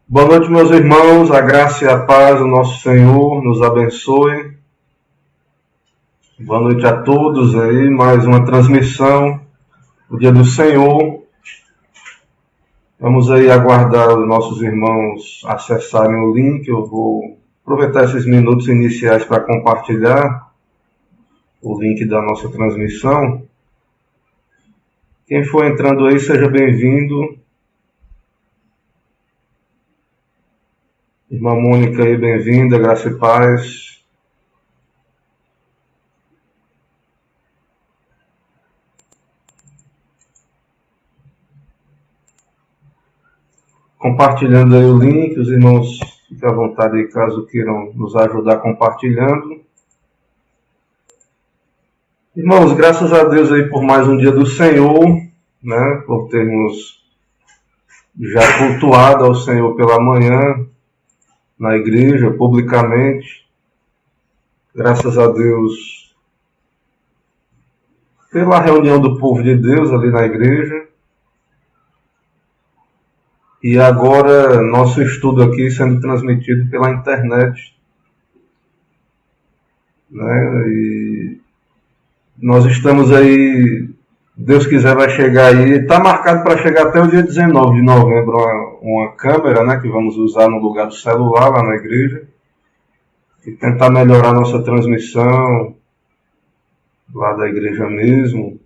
Boa noite, meus irmãos. A graça e a paz do nosso Senhor nos abençoe. Boa noite a todos aí. Mais uma transmissão do Dia do Senhor. Vamos aí aguardar os nossos irmãos acessarem o link. Eu vou aproveitar esses minutos iniciais para compartilhar o link da nossa transmissão. Quem for entrando aí, seja bem-vindo. Irmã Mônica aí, bem-vinda, graça e paz. Compartilhando aí o link, os irmãos fiquem à vontade aí caso queiram nos ajudar compartilhando. Irmãos, graças a Deus aí por mais um dia do Senhor, né? Por termos já cultuado ao Senhor pela manhã, na igreja, publicamente. Graças a Deus pela reunião do povo de Deus ali na igreja. E agora nosso estudo aqui sendo transmitido pela internet, né? E nós estamos aí, Deus quiser vai chegar aí, está marcado para chegar até o dia 19 de novembro uma câmera, né, que vamos usar no lugar do celular lá na igreja e tentar melhorar nossa transmissão lá da igreja mesmo,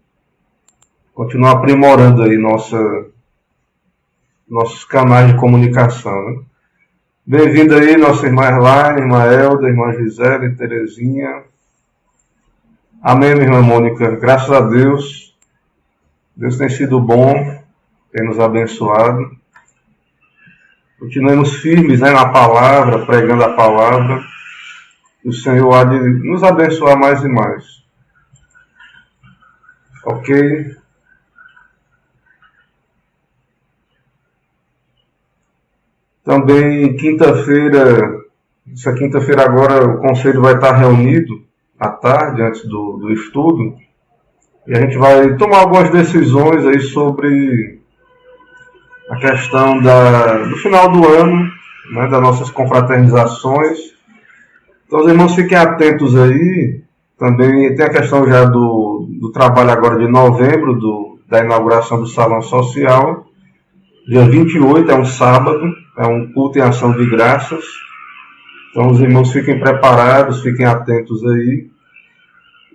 continuar aprimorando aí nossos canais de comunicação, né? Bem-vindo aí nossa irmã Erlaine, irmã Elda, irmã Gisele, Terezinha. Amém, minha irmã Mônica. Graças a Deus. Deus tem sido bom, tem nos abençoado. Continuemos firmes, né, na palavra, pregando a palavra. O Senhor há de nos abençoar mais e mais. Ok? Também essa quinta-feira agora o conselho vai estar reunido à tarde, antes do estudo. E a gente vai tomar algumas decisões aí sobre a questão do final do ano, né, das nossas confraternizações. Então os irmãos fiquem atentos aí. Também tem a questão já do trabalho agora de novembro, da inauguração do Salão Social. Dia 28 é um sábado, é um culto em ação de graças. Então os irmãos fiquem preparados, fiquem atentos aí.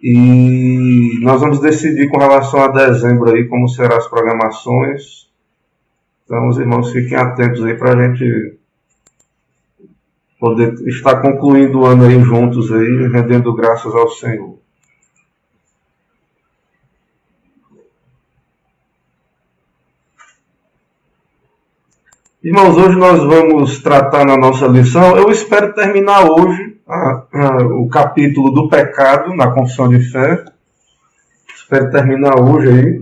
E nós vamos decidir com relação a dezembro aí como serão as programações. Então os irmãos fiquem atentos aí para a gente poder estar concluindo o ano aí juntos aí, rendendo graças ao Senhor. Irmãos, hoje nós vamos tratar na nossa lição, eu espero terminar hoje o capítulo do pecado na confissão de fé. Espero terminar hoje aí.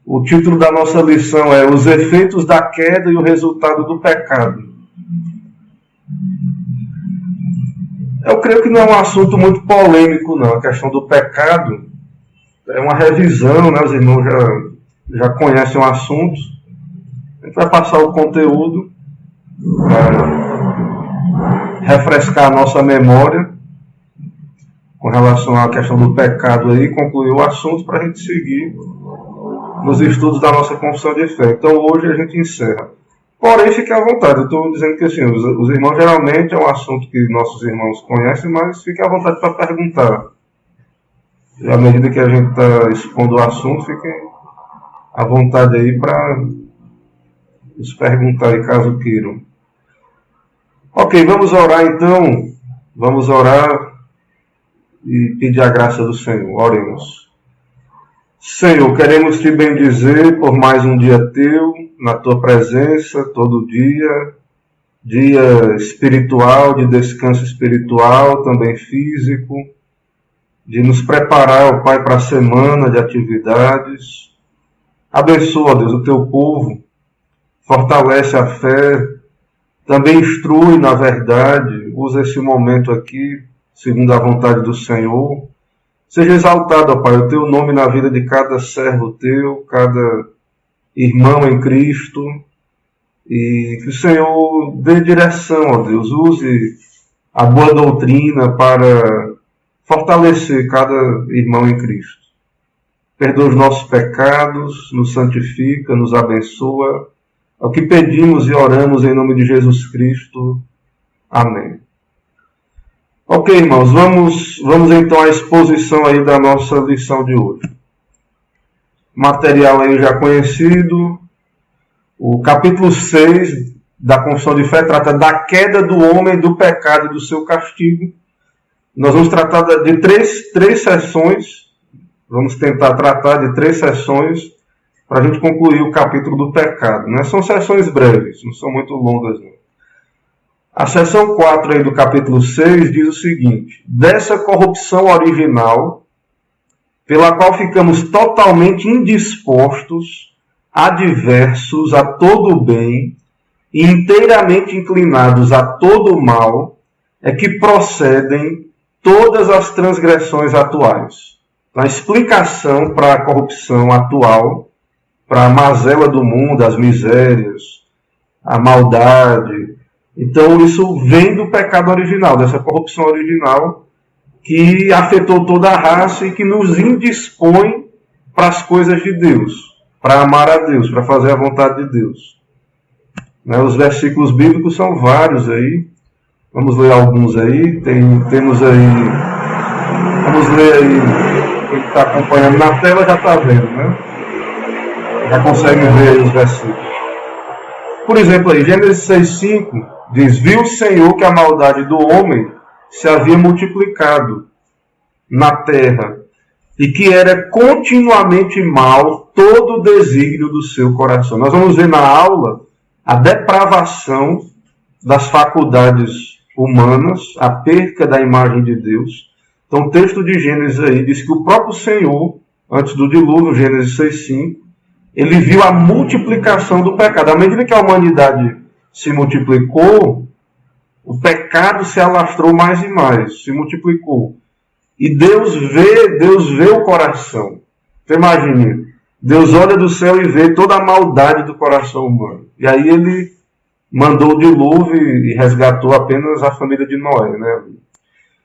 O título da nossa lição é Os efeitos da queda e o resultado do pecado. Eu creio que não é um assunto muito polêmico, não. A questão do pecado é uma revisão, né? Os irmãos já conhecem o assunto. A gente vai passar o conteúdo, refrescar a nossa memória com relação à questão do pecado aí, concluir o assunto para a gente seguir nos estudos da nossa confissão de fé. Então hoje a gente encerra. Porém, fique à vontade. Eu estou dizendo que assim, os irmãos geralmente é um assunto que nossos irmãos conhecem, mas fique à vontade para perguntar. E à medida que a gente está expondo o assunto, fiquem à vontade aí para nos perguntar aí caso queiram. Ok, vamos orar então. Vamos orar e pedir a graça do Senhor. Oremos. Senhor, queremos te bendizer por mais um dia teu, na tua presença, todo dia espiritual, de descanso espiritual, também físico, de nos preparar, ó Pai, para a semana de atividades. Abençoa, Deus, o teu povo, fortalece a fé, também instrui na verdade, usa esse momento aqui, segundo a vontade do Senhor. Seja exaltado, ó Pai, o teu nome na vida de cada servo teu, cada irmão em Cristo, E que o Senhor dê direção, ó Deus, use a boa doutrina para fortalecer cada irmão em Cristo. Perdoa os nossos pecados, nos santifica, nos abençoa. É o que pedimos e oramos em nome de Jesus Cristo. Amém. Ok, irmãos, vamos então à exposição aí da nossa lição de hoje. Material aí já conhecido. O capítulo 6 da Confissão de Fé trata da queda do homem, do pecado e do seu castigo. Nós vamos tratar de três sessões. Vamos tentar tratar de 3 sessões para a gente concluir o capítulo do pecado. Né? São sessões breves, não são muito longas. Não. A sessão 4 aí do capítulo 6 diz o seguinte: dessa corrupção original, pela qual ficamos totalmente indispostos, adversos a todo o bem e inteiramente inclinados a todo o mal, é que procedem todas as transgressões atuais. A explicação para a corrupção atual, para a mazela do mundo, as misérias, a maldade. Então isso vem do pecado original, dessa corrupção original que afetou toda a raça e que nos indispõe para as coisas de Deus, para amar a Deus, para fazer a vontade de Deus. Os versículos bíblicos são vários aí. Vamos ler alguns aí. Temos aí. Vamos ler aí. Quem está acompanhando na tela já está vendo, né? Já consegue ver aí os versículos. Por exemplo, aí, Gênesis 6,5 diz: viu o Senhor que a maldade do homem se havia multiplicado na terra, e que era continuamente mal todo o desígnio do seu coração. Nós vamos ver na aula a depravação das faculdades humanas, a perca da imagem de Deus. Então o texto de Gênesis aí diz que o próprio Senhor, antes do dilúvio, Gênesis 6,5, ele viu a multiplicação do pecado. À medida que a humanidade se multiplicou, o pecado se alastrou mais e mais, se multiplicou. E Deus vê o coração. Então imagine, Deus olha do céu e vê toda a maldade do coração humano. E aí ele mandou o dilúvio e resgatou apenas a família de Noé, né?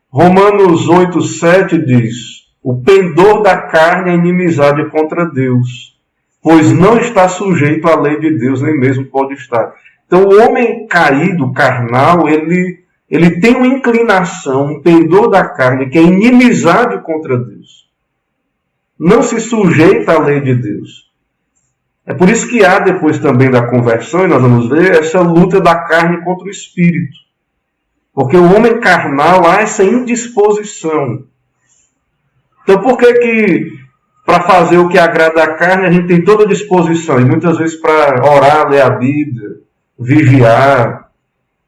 Romanos 8,7 diz: o pendor da carne é inimizade contra Deus, pois não está sujeito à lei de Deus, nem mesmo pode estar. Então o homem caído, carnal, ele tem uma inclinação, um pendor da carne, que é inimizade contra Deus. Não se sujeita à lei de Deus. É por isso que há, depois também da conversão, e nós vamos ver, essa luta da carne contra o espírito. Porque o homem carnal há essa indisposição. Então por que para fazer o que agrada a carne a gente tem toda a disposição? E muitas vezes para orar, ler a Bíblia, vigiar,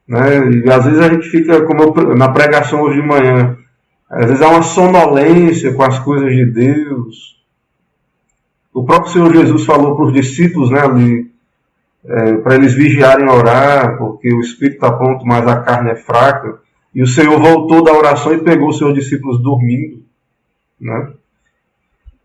né? E às vezes a gente fica, como na pregação hoje de manhã, às vezes há uma sonolência com as coisas de Deus. O próprio Senhor Jesus falou para os discípulos, né, ali, para eles vigiarem e orar, porque o espírito está pronto, mas a carne é fraca. E o Senhor voltou da oração e pegou os seus discípulos dormindo, né?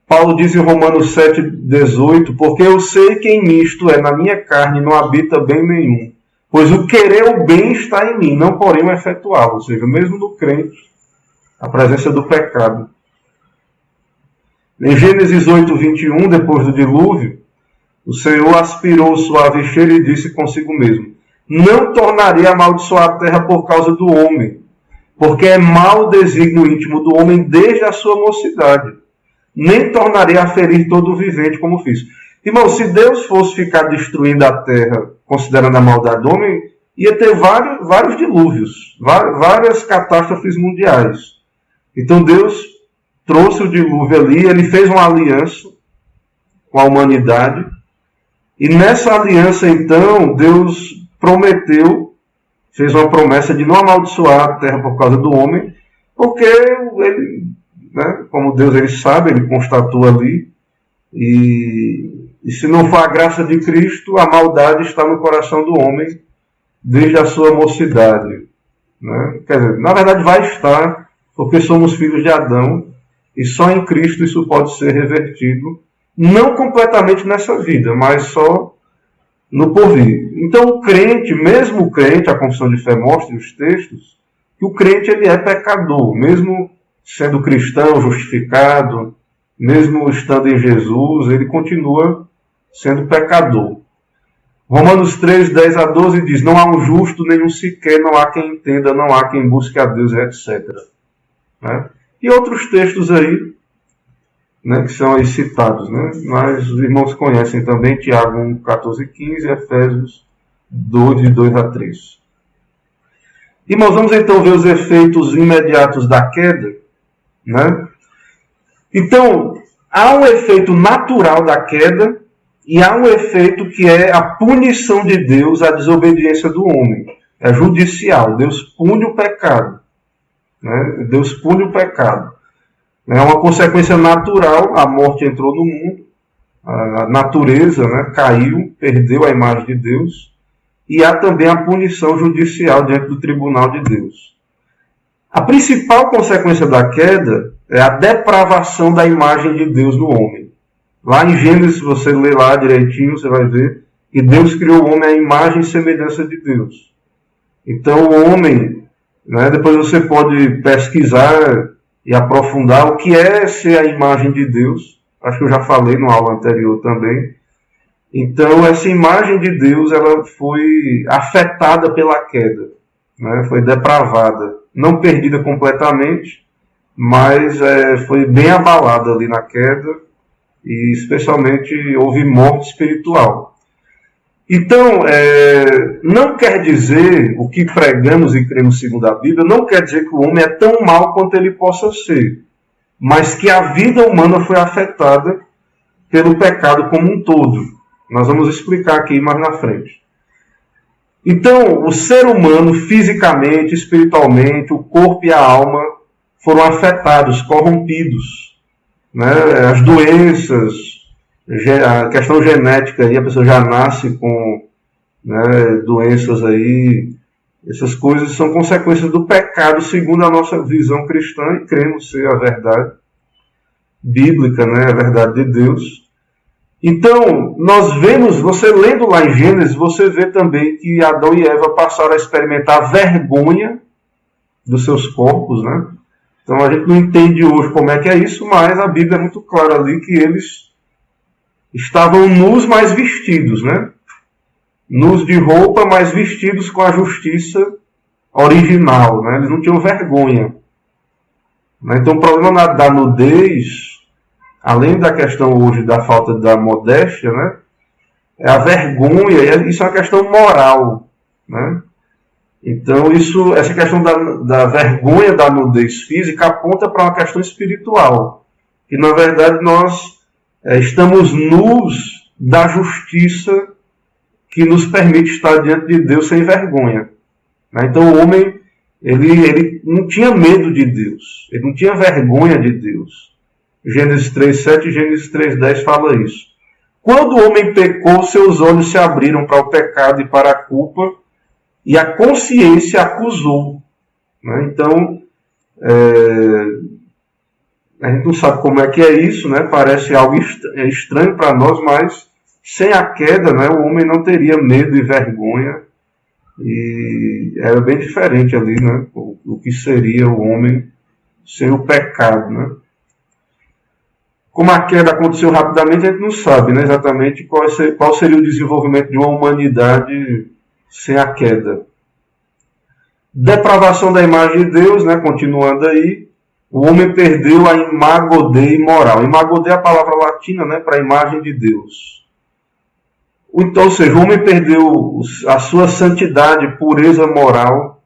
Paulo diz em Romanos 7,18: porque eu sei que em mim, isto é, na minha carne, não habita bem nenhum, pois o querer o bem está em mim, não porém o efetuá-lo. Ou seja, mesmo no crente, a presença do pecado. Em Gênesis 8,21, depois do dilúvio, o Senhor aspirou o suave cheiro e disse consigo mesmo: não tornarei a amaldiçoar a terra por causa do homem, porque é mau o desígnio íntimo do homem desde a sua mocidade. Nem tornarei a ferir todo o vivente como fiz. Irmão, se Deus fosse ficar destruindo a terra, considerando a maldade do homem, ia ter vários dilúvios, várias catástrofes mundiais. Então Deus trouxe o dilúvio ali, ele fez uma aliança com a humanidade, e nessa aliança então Deus prometeu, fez uma promessa de não amaldiçoar a terra por causa do homem, porque ele, né, como Deus ele sabe, ele constatou ali, e se não for a graça de Cristo, a maldade está no coração do homem desde a sua mocidade, né? Quer dizer, na verdade vai estar, porque somos filhos de Adão, e só em Cristo isso pode ser revertido, não completamente nessa vida, mas só no porvir. Então o crente, mesmo o crente, a confissão de fé mostra os textos, que o crente ele é pecador, mesmo sendo cristão, justificado, mesmo estando em Jesus, ele continua sendo pecador. Romanos 3, 10 a 12 diz: não há um justo, nenhum sequer, não há quem entenda, não há quem busque a Deus, etc. Né? E outros textos aí, né, que são aí citados, né? Mas os irmãos conhecem também Tiago 1, 14 e 15, e Efésios 2, de 2 a 3. Irmãos, vamos então ver os efeitos imediatos da queda, né? Então, há um efeito natural da queda e há um efeito que é a punição de Deus à desobediência do homem. É judicial. Deus pune o pecado. Né? Deus pune o pecado. É uma consequência natural. A morte entrou no mundo. A natureza, né, caiu, perdeu a imagem de Deus. E há também a punição judicial diante do tribunal de Deus. A principal consequência da queda é a depravação da imagem de Deus no homem. Lá em Gênesis, se você ler lá direitinho, você vai ver que Deus criou o homem à imagem e semelhança de Deus. Então o homem, né, depois você pode pesquisar e aprofundar o que é ser a imagem de Deus. Acho que eu já falei na aula anterior também. Então essa imagem de Deus ela foi afetada pela queda, né, foi depravada. Não perdida completamente, mas foi bem abalada ali na queda e especialmente houve morte espiritual. Então, não quer dizer, o que pregamos e cremos segundo a Bíblia, não quer dizer que o homem é tão mau quanto ele possa ser, mas que a vida humana foi afetada pelo pecado como um todo. Nós vamos explicar aqui mais na frente. Então, o ser humano, fisicamente, espiritualmente, o corpo e a alma foram afetados, corrompidos. Né? As doenças, a questão genética, aí, a pessoa já nasce com, né, doenças aí. Essas coisas são consequências do pecado, segundo a nossa visão cristã, e cremos ser a verdade bíblica, né, a verdade de Deus. Então, nós vemos, você lendo lá em Gênesis, você vê também que Adão e Eva passaram a experimentar a vergonha dos seus corpos, né? Então a gente não entende hoje como é que é isso, mas a Bíblia é muito clara ali que eles estavam nus, mas vestidos, né? Nus de roupa, mas vestidos com a justiça original, né? Eles não tinham vergonha. Então o problema da nudez, além da questão hoje da falta da modéstia, né, é a vergonha, e isso é uma questão moral, né? Então essa questão da vergonha da nudez física aponta para uma questão espiritual, que na verdade nós estamos nus da justiça que nos permite estar diante de Deus sem vergonha, né? Então o homem ele não tinha medo de Deus, ele não tinha vergonha de Deus. Gênesis 3:7 e Gênesis 3:10 fala isso. Quando o homem pecou, seus olhos se abriram para o pecado e para a culpa, e a consciência acusou. Né? Então, a gente não sabe como é que é isso, né? Parece algo estranho para nós, mas sem a queda, né, o homem não teria medo e vergonha, e era bem diferente ali, né, o que seria o homem sem o pecado, né? Como a queda aconteceu rapidamente, a gente não sabe, né, exatamente qual seria o desenvolvimento de uma humanidade sem a queda. Depravação da imagem de Deus, né, continuando aí, o homem perdeu a imago Dei moral. Imago Dei é a palavra latina, né, para a imagem de Deus. Então, ou seja, o homem perdeu a sua santidade, pureza moral.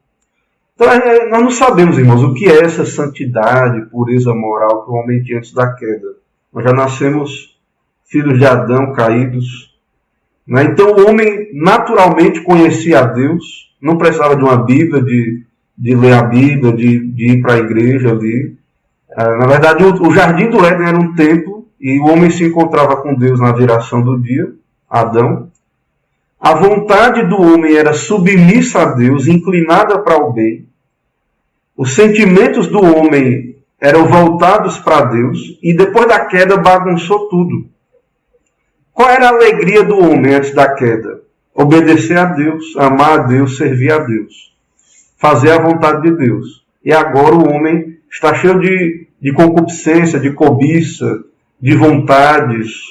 Então, nós não sabemos, irmãos, o que é essa santidade, pureza moral que o homem tinha antes da queda. Nós já nascemos filhos de Adão, caídos. Né? Então o homem naturalmente conhecia a Deus, não precisava de uma Bíblia, de ler a Bíblia, de ir para a igreja ali. Na verdade, o Jardim do Éden era um templo e o homem se encontrava com Deus na viração do dia, Adão. A vontade do homem era submissa a Deus, inclinada para o bem. Os sentimentos do homem eram voltados para Deus, e depois da queda bagunçou tudo. Qual era a alegria do homem antes da queda? obedecer a Deus, amar a Deus, servir a Deus, fazer a vontade de Deus. E agora o homem está cheio de concupiscência, de cobiça, de vontades.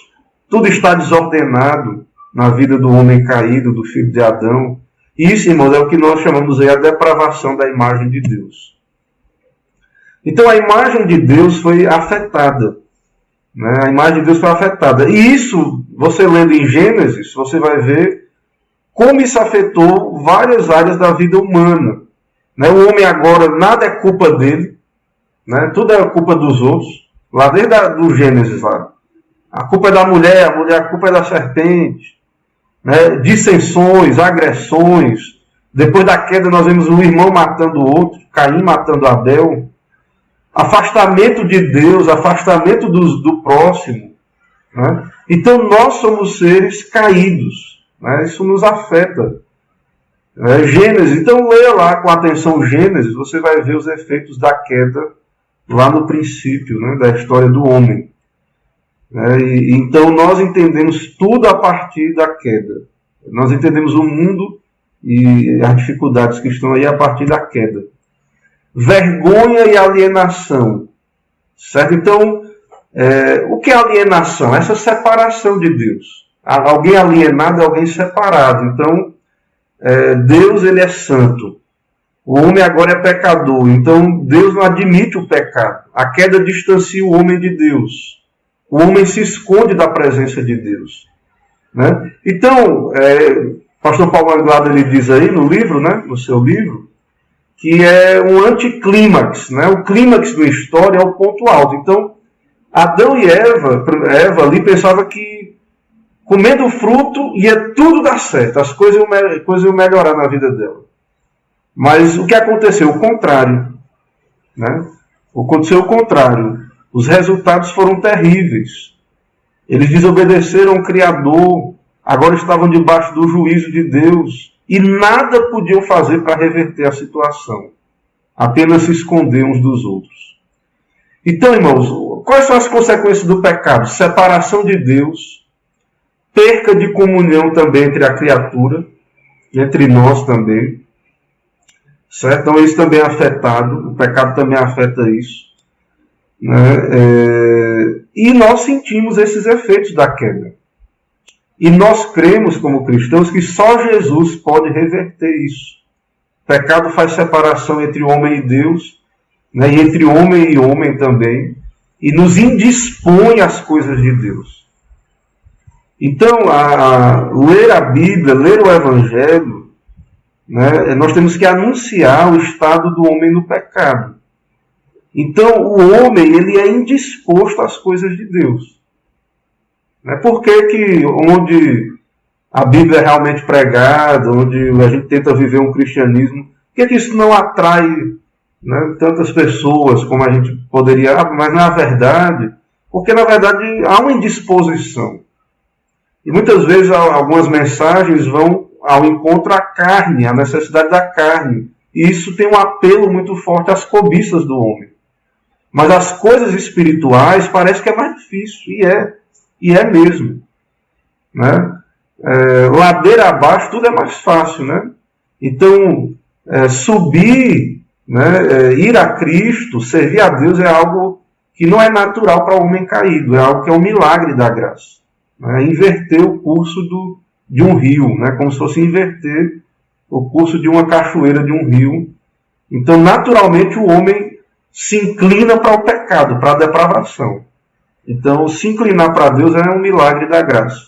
Tudo está desordenado na vida do homem caído, do filho de Adão. Isso, irmãos, é o que nós chamamos aí a depravação da imagem de Deus. Então a imagem de Deus foi afetada. Né? A imagem de Deus foi afetada. E isso, você lendo em Gênesis, você vai ver como isso afetou várias áreas da vida humana. Né? O homem agora, nada é culpa dele. Né? Tudo é culpa dos outros. Lá desde do Gênesis lá. A culpa é da mulher, a culpa é da serpente. Né? Dissensões, agressões. Depois da queda nós vemos um irmão matando o outro, Caim matando Abel. Afastamento de Deus, afastamento do próximo. Né? Então nós somos seres caídos. Né? Isso nos afeta. Gênesis, então leia lá com atenção Gênesis, você vai ver os efeitos da queda lá no princípio, né, da história do homem. Então nós entendemos tudo a partir da queda. Nós entendemos o mundo e as dificuldades que estão aí a partir da queda. Vergonha e alienação. Certo? Então, o que é alienação? Essa separação de Deus. Alguém alienado é alguém separado. Então, Deus ele é santo. O homem agora é pecador. Então, Deus não admite o pecado. A queda distancia o homem de Deus. O homem se esconde da presença de Deus. Né? Então, pastor Paulo Anglado ele diz aí no livro, né, no seu livro, que é um anticlímax. Né? O clímax da história é o ponto alto. Então, Adão e Eva ali pensava que comendo o fruto ia tudo dar certo, as coisas iam melhorar na vida dela. Mas o que aconteceu? O contrário. Né? Aconteceu o contrário. Os resultados foram terríveis. Eles desobedeceram ao Criador, agora estavam debaixo do juízo de Deus e nada podiam fazer para reverter a situação. Apenas se esconder uns dos outros. Então, irmãos, quais são as consequências do pecado? Separação de Deus, perca de comunhão também entre a criatura, entre nós também. Certo? Então isso também é afetado, o pecado também afeta isso. Né? E nós sentimos esses efeitos da queda. E nós cremos como cristãos que só Jesus pode reverter isso. O pecado faz separação entre homem e Deus, né? E entre homem e homem também, e nos indispõe às coisas de Deus. Então, ler a Bíblia, ler o Evangelho, né, nós temos que anunciar o estado do homem no pecado. Então, o homem ele é indisposto às coisas de Deus. Por que onde a Bíblia é realmente pregada, onde a gente tenta viver um cristianismo, por que isso não atrai, né, tantas pessoas como a gente poderia? Mas na verdade, porque na verdade há uma indisposição. E muitas vezes algumas mensagens vão ao encontro à carne, à necessidade da carne. E isso tem um apelo muito forte às cobiças do homem. Mas as coisas espirituais parece que é mais difícil. E é mesmo. Né? Ladeira abaixo tudo é mais fácil. Né? Então, subir, né, ir a Cristo, servir a Deus é algo que não é natural para o homem caído. É algo que é um milagre da graça. Inverter o curso de um rio, né? Como se fosse inverter o curso de uma cachoeira de um rio. Então, naturalmente, o homem se inclina para o pecado, para a depravação. Então, se inclinar para Deus é um milagre da graça.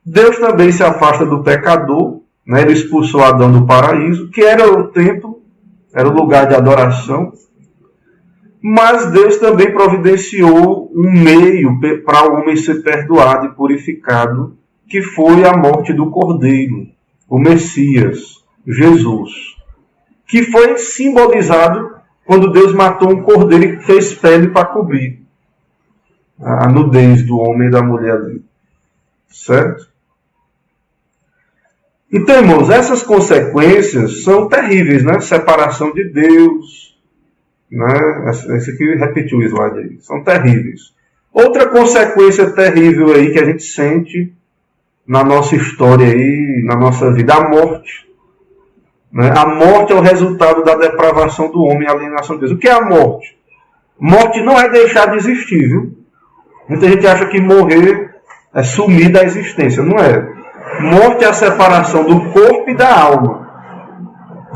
Deus também se afasta do pecador, né? Ele expulsou Adão do paraíso, que era o templo, era o lugar de adoração. Mas Deus também providenciou um meio para o homem ser perdoado e purificado, que foi a morte do Cordeiro, o Messias, Jesus, que foi simbolizado quando Deus matou um cordeiro e fez pele para cobrir a nudez do homem e da mulher ali. Certo? Então, irmãos, essas consequências são terríveis, né? Separação de Deus, né? Esse aqui repetiu o slide aí. São terríveis. Outra consequência terrível aí que a gente sente na nossa história aí, na nossa vida, a morte. Né? A morte é o resultado da depravação do homem e alienação de Deus. O que é a morte? Morte não é deixar de existir, viu? Muita gente acha que morrer é sumir da existência. Não é. Morte é a separação do corpo e da alma.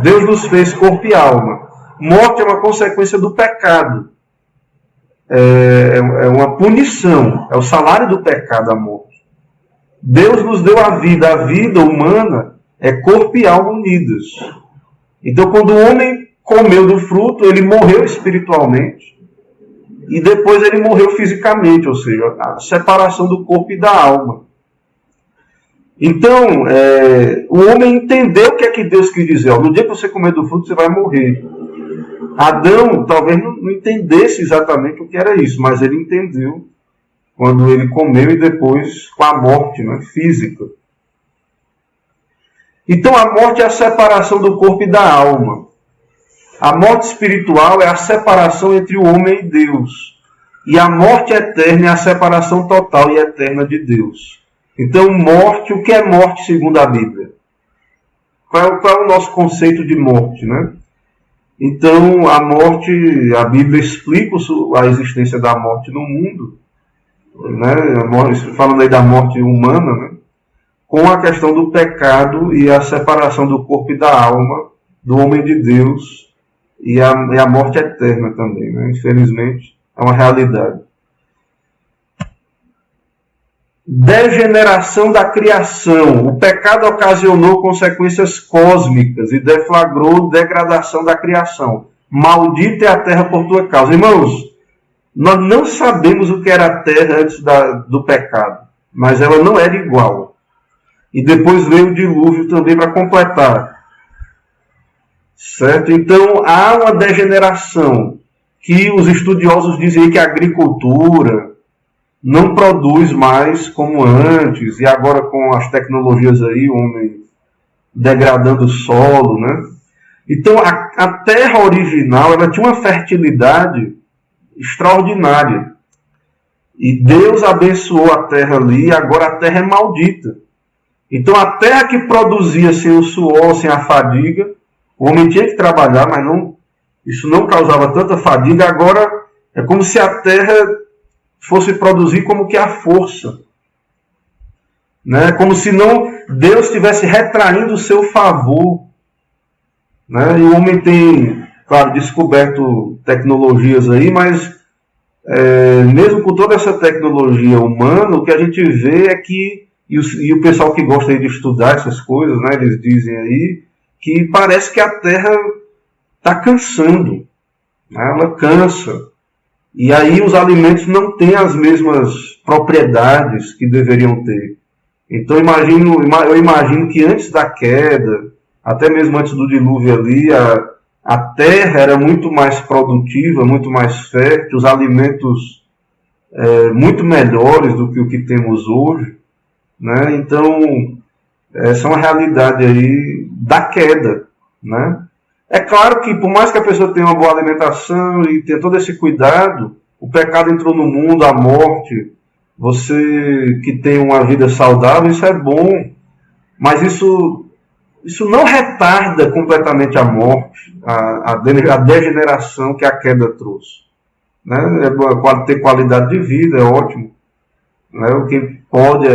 Deus nos fez corpo e alma. Morte é uma consequência do pecado. É uma punição. É o salário do pecado, a morte. Deus nos deu a vida humana é corpo e alma unidas. Então, quando o homem comeu do fruto, ele morreu espiritualmente e depois ele morreu fisicamente, ou seja, a separação do corpo e da alma. Então, o homem entendeu o que é que Deus quis dizer. No dia que você comer do fruto, você vai morrer. Adão talvez não entendesse exatamente o que era isso, mas ele entendeu quando ele comeu e depois com a morte, né, física. Então a morte é a separação do corpo e da alma. A morte espiritual é a separação entre o homem e Deus. E a morte eterna é a separação total e eterna de Deus. Então morte, o que é morte segundo a Bíblia? Qual é o nosso conceito de morte, né? Então a morte, a Bíblia explica a existência da morte no mundo, né? Falando aí da morte humana, né? Com a questão do pecado e a separação do corpo e da alma, do homem de Deus, e a morte eterna também, né? Infelizmente, é uma realidade. Degeneração da criação. O pecado ocasionou consequências cósmicas e deflagrou degradação da criação. Maldita é a terra por tua causa. Irmãos, nós não sabemos o que era a terra antes do pecado, mas ela não era igual. E depois veio o dilúvio também para completar. Certo? Então há uma degeneração que os estudiosos dizem que a agricultura não produz mais como antes, e agora com as tecnologias aí, o homem degradando o solo, né? Então a terra original, ela tinha uma fertilidade extraordinária. E Deus abençoou a terra ali, e agora a terra é maldita. Então a terra que produzia sem o suor, sem a fadiga, o homem tinha que trabalhar, mas isso não causava tanta fadiga. Agora é como se a terra fosse produzir como que a força. Né? Como se não Deus estivesse retraindo o seu favor. Né? E o homem tem, claro, descoberto tecnologias aí, mas mesmo com toda essa tecnologia humana, o que a gente vê é que, e o pessoal que gosta de estudar essas coisas, né, eles dizem aí, que parece que a Terra está cansando. Né? Ela cansa. E aí os alimentos não têm as mesmas propriedades que deveriam ter. Então eu imagino que antes da queda, até mesmo antes do dilúvio ali, a terra era muito mais produtiva, muito mais fértil, os alimentos muito melhores do que o que temos hoje. Né? Então, essa é uma realidade aí da queda. Né? É claro que, por mais que a pessoa tenha uma boa alimentação e tenha todo esse cuidado, o pecado entrou no mundo, a morte. Você que tem uma vida saudável, isso é bom, mas isso não retarda completamente a morte, a degeneração que a queda trouxe. Né? Ter qualidade de vida é ótimo. Né? Quem pode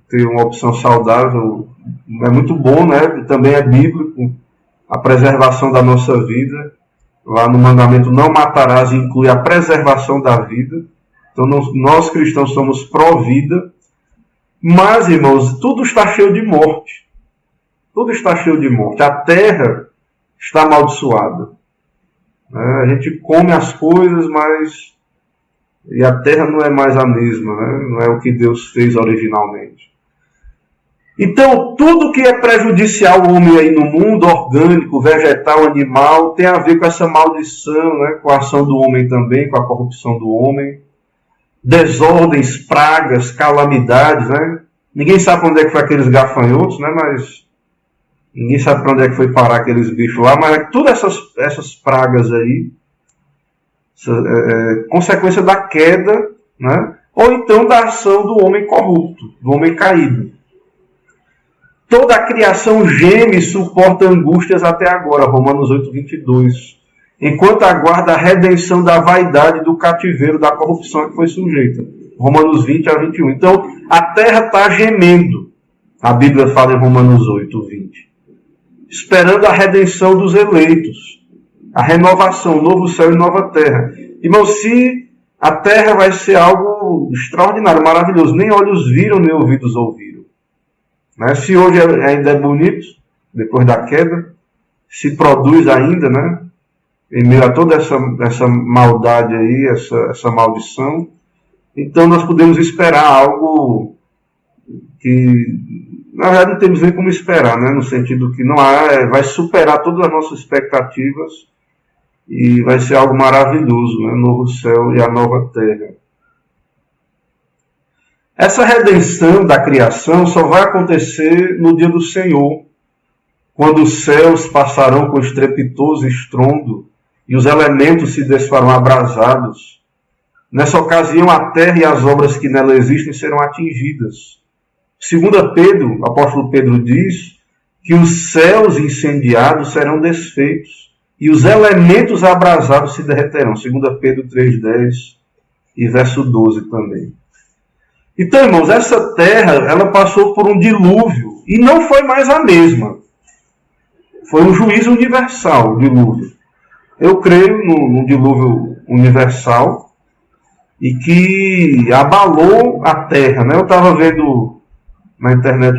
ter uma opção saudável é muito bom, né? Também é bíblico. A preservação da nossa vida, lá no mandamento não matarás, inclui a preservação da vida. Então nós cristãos somos pró-vida, mas, irmãos, tudo está cheio de morte. Tudo está cheio de morte. A terra está amaldiçoada. A gente come as coisas, mas e a terra não é mais a mesma, né? Não é o que Deus fez originalmente. Então, tudo que é prejudicial ao homem aí no mundo, orgânico, vegetal, animal, tem a ver com essa maldição, né? Com a ação do homem também, com a corrupção do homem. Desordens, pragas, calamidades, né? Ninguém sabe para onde é que foi aqueles gafanhotos, né? Mas ninguém sabe para onde é que foi parar aqueles bichos lá, mas todas essas pragas aí, consequência da queda, né? Ou então da ação do homem corrupto, do homem caído. Toda a criação geme e suporta angústias até agora, Romanos 8, 22. Enquanto aguarda a redenção da vaidade do cativeiro, da corrupção a que foi sujeita. Romanos 20 a 21. Então, a terra está gemendo. A Bíblia fala em Romanos 8, 20. Esperando a redenção dos eleitos. A renovação, novo céu e nova terra. Irmão, se a terra vai ser algo extraordinário, maravilhoso. Nem olhos viram, nem ouvidos ouviram. Né? Se hoje ainda é bonito, depois da queda, se produz ainda, né? Em meio a toda essa maldade aí, essa maldição. Então nós podemos esperar algo que, na verdade, não temos nem como esperar, né? No sentido que não há, vai superar todas as nossas expectativas e vai ser algo maravilhoso, né? O novo céu e a nova terra. Essa redenção da criação só vai acontecer no dia do Senhor, quando os céus passarão com estrepitoso estrondo e os elementos se desfarão abrasados. Nessa ocasião, a terra e as obras que nela existem serão atingidas. Segundo Pedro, o apóstolo Pedro diz que os céus incendiados serão desfeitos e os elementos abrasados se derreterão. Segundo Pedro 3,10 e verso 12 também. Então, irmãos, essa terra, ela passou por um dilúvio e não foi mais a mesma. Foi um juízo universal, o dilúvio. Eu creio no dilúvio universal e que abalou a terra, né? Eu estava vendo na internet,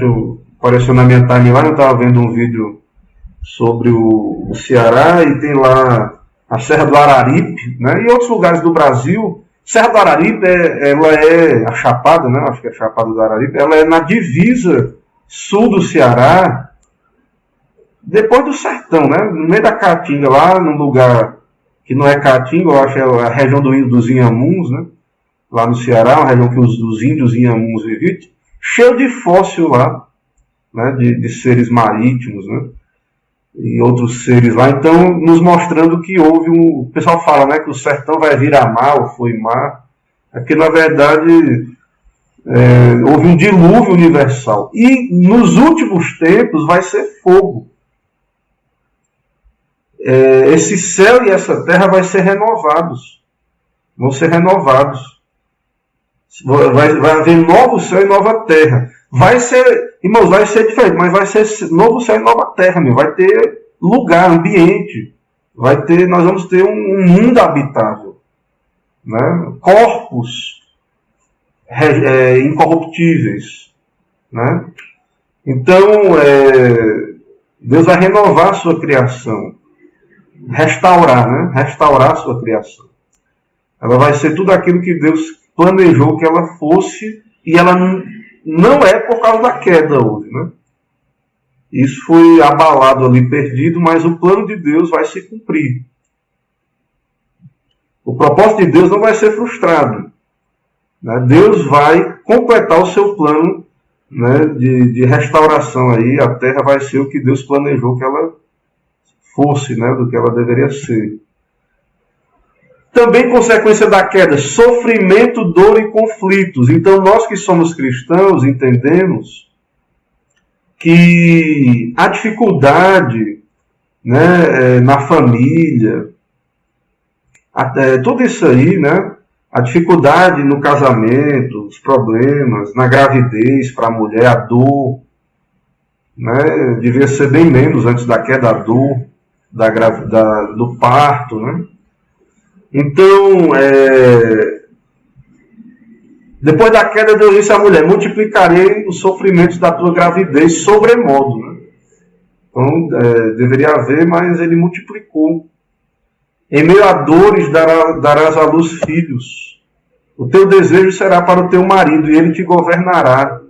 apareceu na minha timeline, eu estava vendo um vídeo sobre o Ceará e tem lá a Serra do Araripe, né? E outros lugares do Brasil. Serra do Araripe, ela é a Chapada, né? Acho que é a Chapada do Araripe. Ela é na divisa sul do Ceará, depois do sertão, né? No meio da Caatinga, lá num lugar que não é Caatinga, eu acho que é a região dos Inhamuns, né? Lá no Ceará, uma região que os índios Inhamuns viviam, cheio de fóssil lá, né? De seres marítimos, né? E outros seres lá, então nos mostrando que houve o pessoal fala, né, que o sertão vai virar mar, ou foi mar, é que na verdade houve um dilúvio universal, e nos últimos tempos vai ser fogo. Esse céu e essa terra vão ser renovados, vai haver novo céu e nova terra. Vai ser, irmãos, vai ser diferente, mas vai ser novo céu e nova terra, meu. Vai ter lugar, ambiente. Nós vamos ter um mundo habitável, né? Corpos incorruptíveis, né? Então, Deus vai renovar a sua criação, restaurar, né? Restaurar a sua criação. Ela vai ser tudo aquilo que Deus planejou que ela fosse, e ela não é por causa da queda hoje, né? Isso foi abalado ali, perdido, mas o plano de Deus vai se cumprir. O propósito de Deus não vai ser frustrado, né? Deus vai completar o seu plano, né, de restauração aí. A terra vai ser o que Deus planejou que ela fosse, né, do que ela deveria ser. Também consequência da queda, sofrimento, dor e conflitos. Então nós que somos cristãos entendemos que a dificuldade, né, na família, tudo isso aí, né, a dificuldade no casamento, os problemas, na gravidez para a mulher, a dor, né, devia ser bem menos antes da queda, a dor do parto, né? Então, depois da queda, Deus disse à mulher: multiplicarei os sofrimentos da tua gravidez sobremodo, né? Então, deveria haver, mas ele multiplicou. Em meio a dores darás à luz filhos. O teu desejo será para o teu marido, e ele te governará.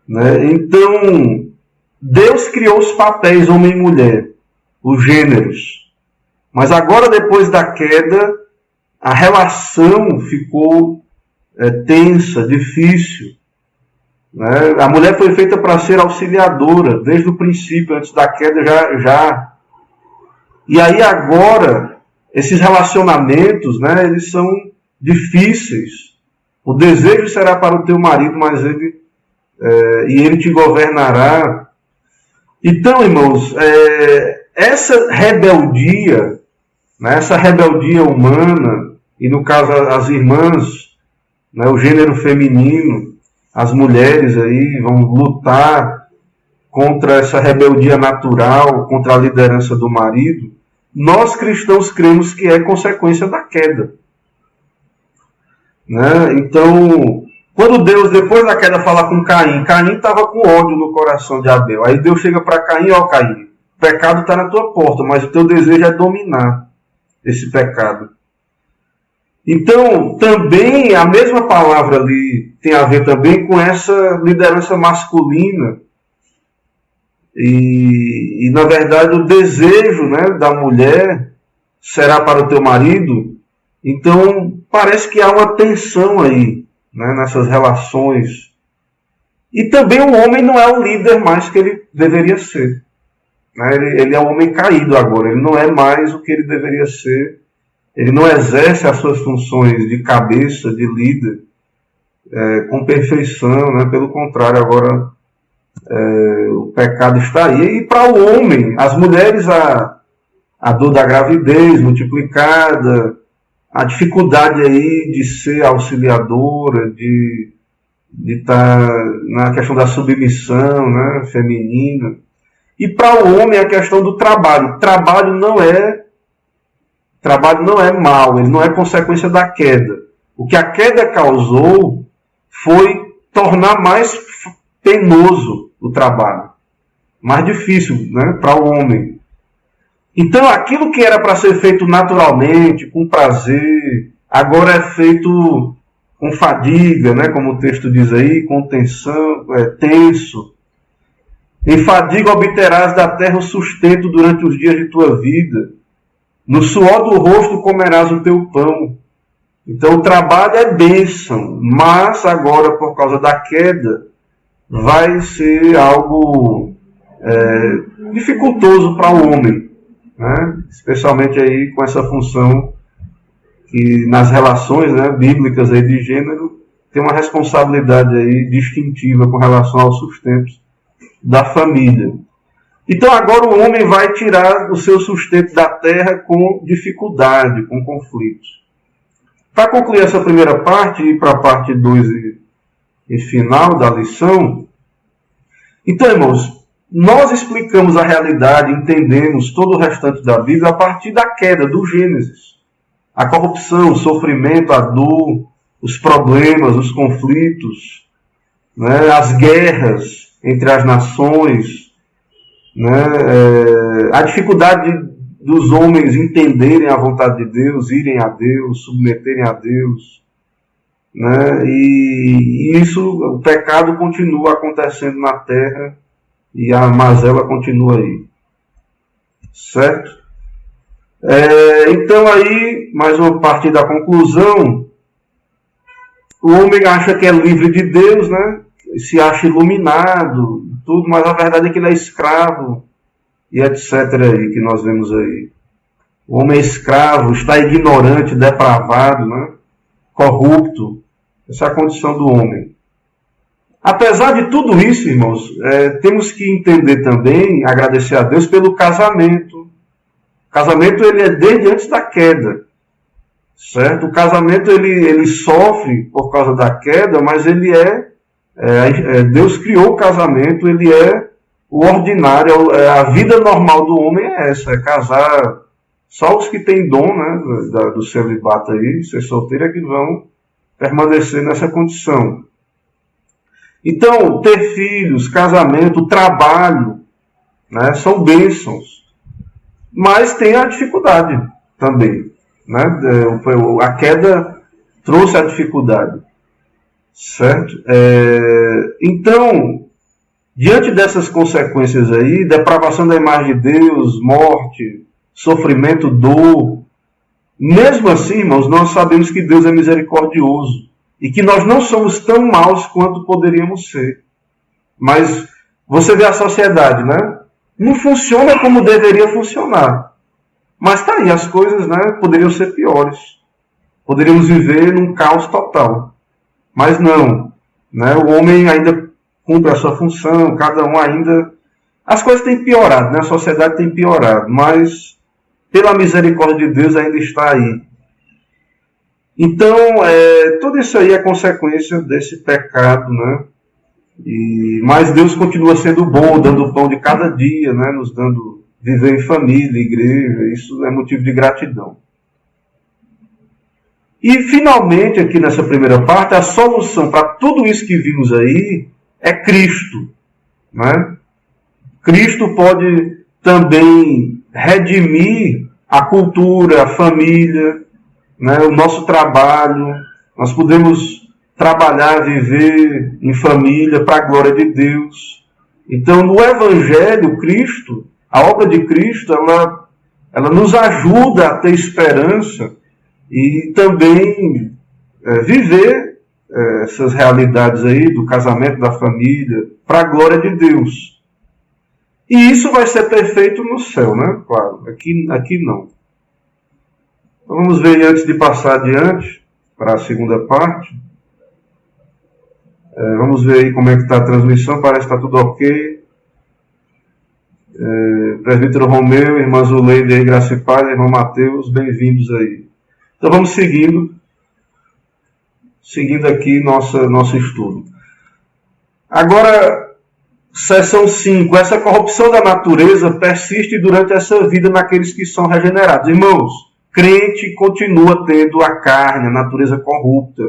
Né? Então, Deus criou os papéis, homem e mulher, os gêneros. Mas agora, depois da queda, a relação ficou tensa, difícil. Né? A mulher foi feita para ser auxiliadora, desde o princípio, antes da queda já. E aí agora, esses relacionamentos, né, eles são difíceis. O desejo será para o teu marido, mas ele e ele te governará. Então, irmãos, essa rebeldia, né, essa rebeldia humana, e no caso as irmãs, né, o gênero feminino, as mulheres aí vão lutar contra essa rebeldia natural, contra a liderança do marido. Nós cristãos cremos que é consequência da queda. Né? Então, quando Deus, depois da queda, fala com Caim, Caim estava com ódio no coração de Abel. Aí Deus chega para Caim: ó Caim, o pecado está na tua porta, mas o teu desejo é dominar esse pecado. Então, também, a mesma palavra ali tem a ver também com essa liderança masculina. E na verdade, o desejo, né, da mulher será para o teu marido. Então, parece que há uma tensão aí, né, nessas relações. E também o homem não é o líder mais que ele deveria ser. Né? Ele é um homem caído agora, ele não é mais o que ele deveria ser. Ele não exerce as suas funções de cabeça, de líder, com perfeição, né? Pelo contrário, agora o pecado está aí. E para o homem, as mulheres, a dor da gravidez multiplicada, a dificuldade aí de ser auxiliadora, de estar na questão da submissão, né, feminina. E para o homem, a questão do trabalho. Trabalho não é mal, ele não é consequência da queda. O que a queda causou foi tornar mais penoso o trabalho, mais difícil, né, para o homem. Então, aquilo que era para ser feito naturalmente, com prazer, agora é feito com fadiga, né, como o texto diz aí, com tensão, tenso. Em fadiga obterás da terra o sustento durante os dias de tua vida. No suor do rosto comerás o teu pão. Então o trabalho é bênção, mas agora por causa da queda vai ser algo dificultoso para o homem, né? Especialmente aí com essa função que nas relações, né, bíblicas aí de gênero tem uma responsabilidade aí distintiva com relação ao sustento da família. Então agora o homem vai tirar o seu sustento da terra com dificuldade, com conflitos. Para concluir essa primeira parte e para a parte 2 e final da lição, então, irmãos, nós explicamos a realidade, entendemos todo o restante da Bíblia a partir da queda, do Gênesis. A corrupção, o sofrimento, a dor, os problemas, os conflitos, né, as guerras entre as nações, né, a dificuldade dos homens entenderem a vontade de Deus, irem a Deus, submeterem a Deus, né, e isso, o pecado continua acontecendo na terra e a mazela continua aí, certo? Então aí, mais uma parte da conclusão, o homem acha que é livre de Deus, né, se acha iluminado, tudo, mas a verdade é que ele é escravo, e etc. aí, que nós vemos aí. O homem é escravo, está ignorante, depravado, né? Corrupto. Essa é a condição do homem. Apesar de tudo isso, irmãos, temos que entender também, agradecer a Deus pelo casamento. O casamento ele é desde antes da queda. Certo? O casamento ele sofre por causa da queda, mas ele Deus criou o casamento, ele é o ordinário, a vida normal do homem é essa, é casar. Só os que têm dom, né, do celibato aí, ser solteiro, é que vão permanecer nessa condição. Então, ter filhos, casamento, trabalho, né, são bênçãos. Mas tem a dificuldade também. Né? A queda trouxe a dificuldade. Certo? Então, diante dessas consequências aí, depravação da imagem de Deus, morte, sofrimento, dor, mesmo assim, irmãos, nós sabemos que Deus é misericordioso e que nós não somos tão maus quanto poderíamos ser. Mas você vê a sociedade, né? Não funciona como deveria funcionar. Mas tá aí, as coisas, né, poderiam ser piores. Poderíamos viver num caos total. Mas não, né? O homem ainda cumpre a sua função, cada um ainda... As coisas têm piorado, né? A sociedade tem piorado, mas pela misericórdia de Deus ainda está aí. Então, tudo isso aí é consequência desse pecado, né? Mas Deus continua sendo bom, dando o pão de cada dia, né? Nos dando viver em família, igreja, isso é motivo de gratidão. E, finalmente, aqui nessa primeira parte, a solução para tudo isso que vimos aí é Cristo, né? Cristo pode também redimir a cultura, a família, né? O nosso trabalho. Nós podemos trabalhar, viver em família para a glória de Deus. Então, no Evangelho, Cristo, a obra de Cristo, ela nos ajuda a ter esperança e também viver essas realidades aí do casamento, da família, para a glória de Deus. E isso vai ser perfeito no céu, né? Claro, aqui não. Então vamos ver, antes de passar adiante para a segunda parte. Vamos ver aí como é que está a transmissão, parece que está tudo ok. Presbítero Romeu, irmã Zuleide aí, Graça e Paz, irmão Mateus, bem-vindos aí. Então vamos seguindo aqui nosso estudo. Agora, seção 5. Essa corrupção da natureza persiste durante essa vida naqueles que são regenerados. Irmãos, crente continua tendo a carne, a natureza corrupta.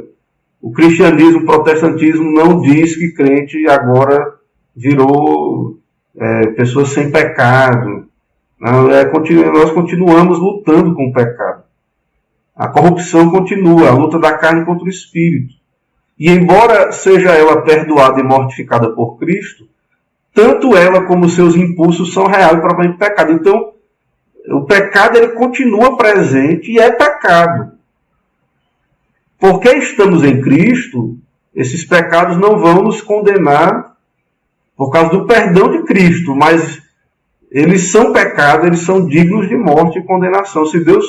O cristianismo, o protestantismo não diz que crente agora virou pessoas sem pecado. Nós continuamos lutando com o pecado. A corrupção continua, a luta da carne contra o espírito. E embora seja ela perdoada e mortificada por Cristo, tanto ela como seus impulsos são reais para o pecado. Então, o pecado ele continua presente e é pecado. Porque estamos em Cristo, esses pecados não vão nos condenar por causa do perdão de Cristo, mas eles são pecado, eles são dignos de morte e condenação. Se Deus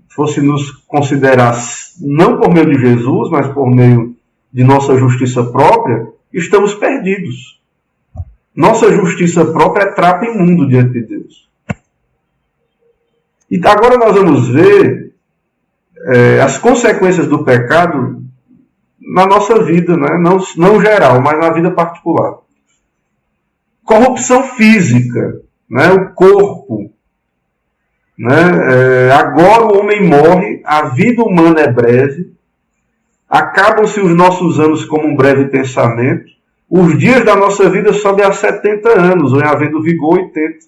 fosse nos considerar não por meio de Jesus, mas por meio de nossa justiça própria, estamos perdidos. Nossa justiça própria é trapo imundo diante de Deus. E agora nós vamos ver as consequências do pecado na nossa vida, né? Não geral, mas na vida particular. Corrupção física, né? O corpo. Né? Agora o homem morre, a vida humana é breve, acabam-se os nossos anos como um breve pensamento, os dias da nossa vida sobem a 70 anos, ou em havendo vigor 80.